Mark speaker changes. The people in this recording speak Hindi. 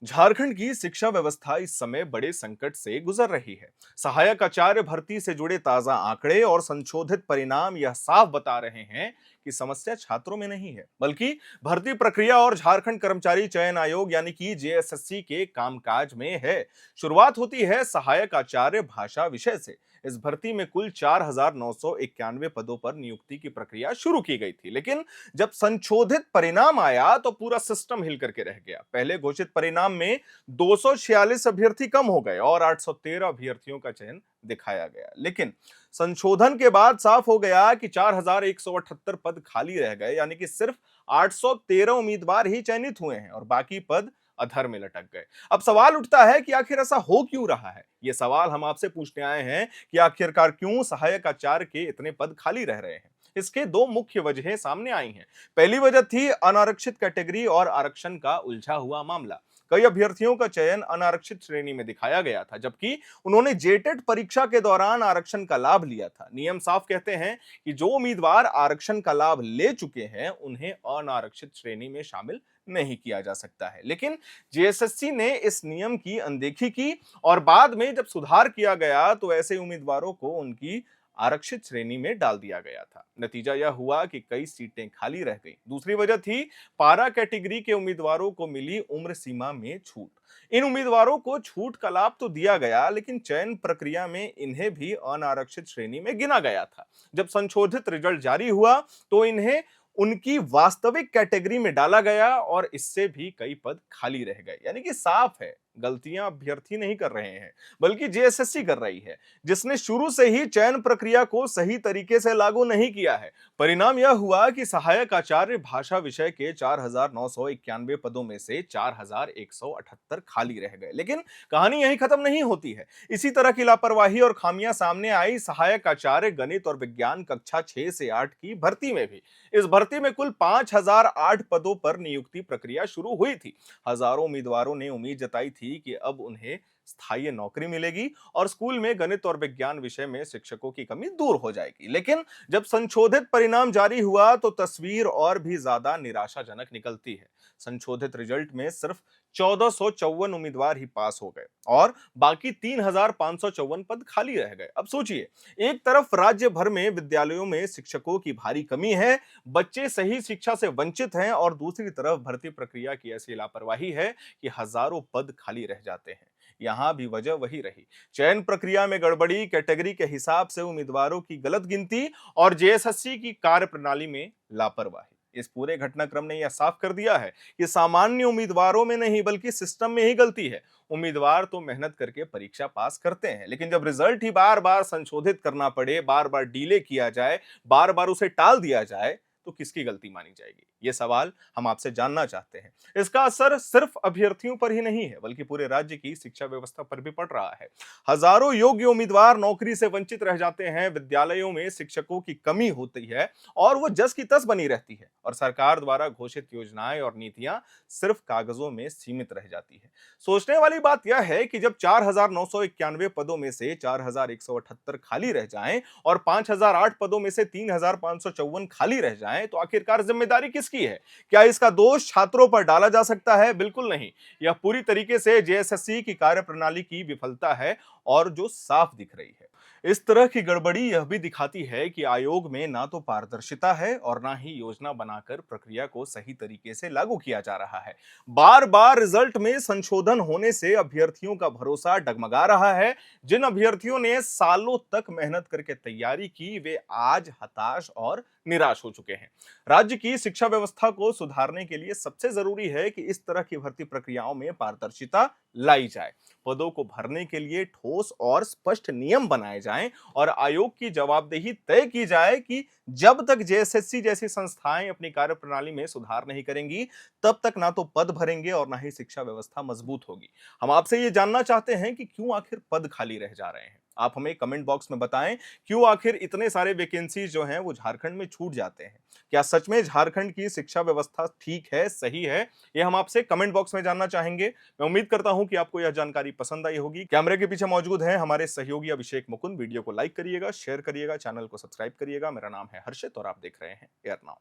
Speaker 1: झारखंड की शिक्षा व्यवस्था इस समय बड़े संकट से गुजर रही है। सहायक आचार्य भर्ती से जुड़े ताजा आंकड़े और संशोधित परिणाम यह साफ बता रहे हैं कि समस्या छात्रों में नहीं है, बल्कि भर्ती प्रक्रिया और झारखंड कर्मचारी चयन आयोग यानी कि जेएसएससी के कामकाज में है। शुरुआत होती है सहायक आचार्य भाषा विषय से। इस भर्ती में कुल 4,991 पदों पर नियुक्ति की प्रक्रिया शुरू की गई थी, लेकिन जब संशोधित परिणाम आया तो पूरा सिस्टम हिल करके रह गया। पहले घोषित परिणाम में 246 अभ्यर्थी कम हो गए और 813 अभ्यर्थियों का चयन दिखाया गया। लेकिन संशोधन के बाद साफ हो गया कि 4,178 पद खाली रह गए, यानी कि सिर्फ 813 उम्मीदवार ही चयनित हुए हैं और बाकी पद अधर में लटक गए। अब सवाल उठता है कि आखिर ऐसा हो क्यों रहा है। ये सवाल हम आपसे पूछने आए हैं कि आखिरकार क्यों सहायक आचार्य के इतने पद खाली रह रहे हैं। इसके दो मुख्य वजहें सामने आई हैं। पहली वजह थी अनारक्षित कैटेगरी और आरक्षण का उलझा हुआ मामला। कई अभ्यर्थियों का चयन अनारक्षित श्रेणी में दिखाया गया था, जबकि उन्होंने जेटेट परीक्षा के दौरान आरक्षण का लाभ लिया था। नियम साफ कहते हैं कि जो उम्मीदवार आरक्षण का लाभ ले चुके हैं उन्हें अनारक्षित श्रेणी में शामिल नहीं किया जा सकता है। लेकिन जेएसएससी ने इस नियम की अनदेखी की और बाद में जब सुधार किया गया तो ऐसे उम्मीदवारों को उनकी आरक्षित श्रेणी में डाल दिया गया था। नतीजा यह हुआ कि कई सीटें खाली रह गईं। दूसरी वजह थी पारा कैटेगरी के उम्मीदवारों को मिली उम्र सीमा में छूट। इन उम्मीदवारों को छूट का लाभ तो दिया गया, लेकिन चयन प्रक्रिया में इन्हें भी अनारक्षित श्रेणी में गिना गया था। जब संशोधित रिजल्ट जारी हुआ तो इन्हें उनकी वास्तविक कैटेगरी में डाला गया और इससे भी कई पद खाली रह गए। यानी कि साफ है, गलतियां अभ्यर्थी नहीं कर रहे हैं, बल्कि जेएसएससी कर रही है, जिसने शुरू से ही चयन प्रक्रिया को सही तरीके से लागू नहीं किया है। परिणाम यह हुआ कि सहायक आचार्य भाषा विषय के 4,991 पदों में से 4,178 खाली रह गए। लेकिन कहानी यहीं खत्म नहीं होती है। इसी तरह की लापरवाही और खामियां सामने आई सहायक आचार्य गणित और विज्ञान कक्षा 6 से 8 की भर्ती में भी। इस भर्ती में कुल 5,008 पदों पर नियुक्ति प्रक्रिया शुरू हुई थी। हजारों उम्मीदवारों ने उम्मीद जताई थी कि अब उन्हें स्थायी नौकरी मिलेगी और स्कूल में गणित और विज्ञान विषय में शिक्षकों की कमी दूर हो जाएगी। लेकिन जब संशोधित परिणाम जारी हुआ तो तस्वीर और भी ज्यादा निराशाजनक निकलती है। संशोधित रिजल्ट में सिर्फ 1,454 उम्मीदवार ही पास हो गए और बाकी 3,554 पद खाली रह गए। अब सोचिए, एक तरफ राज्य भर में विद्यालयों में शिक्षकों की भारी कमी है, बच्चे सही शिक्षा से वंचित हैं और दूसरी तरफ भर्ती प्रक्रिया की ऐसी लापरवाही है कि हजारों पद खाली रह जाते हैं। यहां भी वजह वही रही, चयन प्रक्रिया में गड़बड़ी, कैटेगरी के हिसाब से उम्मीदवारों की गलत गिनती और जेएसएससी की कार्यप्रणाली में लापरवाही। इस पूरे घटनाक्रम ने यह साफ कर दिया है कि सामान्य उम्मीदवारों में नहीं बल्कि सिस्टम में ही गलती है। उम्मीदवार तो मेहनत करके परीक्षा पास करते हैं, लेकिन जब रिजल्ट ही बार बार संशोधित करना पड़े, बार बार डिले किया जाए, बार बार उसे टाल दिया जाए, तो किसकी गलती मानी जाएगी? ये सवाल हम आपसे जानना चाहते हैं। इसका असर सिर्फ अभ्यर्थियों पर ही नहीं है, बल्कि पूरे राज्य की शिक्षा व्यवस्था पर भी पड़ रहा है। हजारों योग्य उम्मीदवार नौकरी से वंचित रह जाते हैं, विद्यालयों में शिक्षकों की कमी होती है और वो जस की तस बनी रहती है और सरकार द्वारा घोषित योजनाएं और नीतियां सिर्फ कागजों में सीमित रह जाती है। सोचने वाली बात यह है कि जब 4,991 पदों में से 4,178 खाली रह जाएं और 5,008 पदों में से 3,554 खाली रह जाएं, तो आखिरकार जिम्मेदारी किसकी है? क्या इसका दोष छात्रों पर डाला जा सकता है? बिल्कुल नहीं। यह पूरी तरीके से जेएसएससी की कार्यप्रणाली की विफलता है और जो साफ दिख रही है। इस तरह की गड़बड़ी यह भी दिखाती है कि आयोग में ना तो पारदर्शिता है और ना ही योजना बनाकर प्रक्रिया को सही तरीके से लागू किया जा रहा है। बार बार रिजल्ट में संशोधन होने से अभ्यर्थियों का भरोसा डगमगा रहा है। जिन अभ्यर्थियों ने सालों तक मेहनत करके तैयारी की, वे आज हताश और निराश हो चुके हैं। राज्य की शिक्षा व्यवस्था को सुधारने के लिए सबसे जरूरी है कि इस तरह की भर्ती प्रक्रियाओं में पारदर्शिता लाई जाए, पदों को भरने के लिए ठोस और स्पष्ट नियम बनाए जाएं और आयोग की जवाबदेही तय की जाए कि जब तक जेएसएससी जैसी संस्थाएं अपनी कार्यप्रणाली में सुधार नहीं करेंगी, तब तक ना तो पद भरेंगे और ना ही शिक्षा व्यवस्था मजबूत होगी। हम आपसे ये जानना चाहते हैं कि क्यों आखिर पद खाली रह जा रहे हैं। आप हमें कमेंट बॉक्स में बताएं, क्यों आखिर इतने सारे वैकेंसी जो हैं वो झारखंड में छूट जाते हैं। क्या सच में झारखंड की शिक्षा व्यवस्था ठीक है, सही है? ये हम आपसे कमेंट बॉक्स में जानना चाहेंगे। मैं उम्मीद करता हूं कि आपको यह जानकारी पसंद आई होगी। कैमरे के पीछे मौजूद हैं हमारे सहयोगी अभिषेक मुकुंद। वीडियो को लाइक करिएगा, शेयर करिएगा, चैनल को सब्सक्राइब करिएगा। मेरा नाम है हर्षित और आप देख रहे हैं एयर नाउ।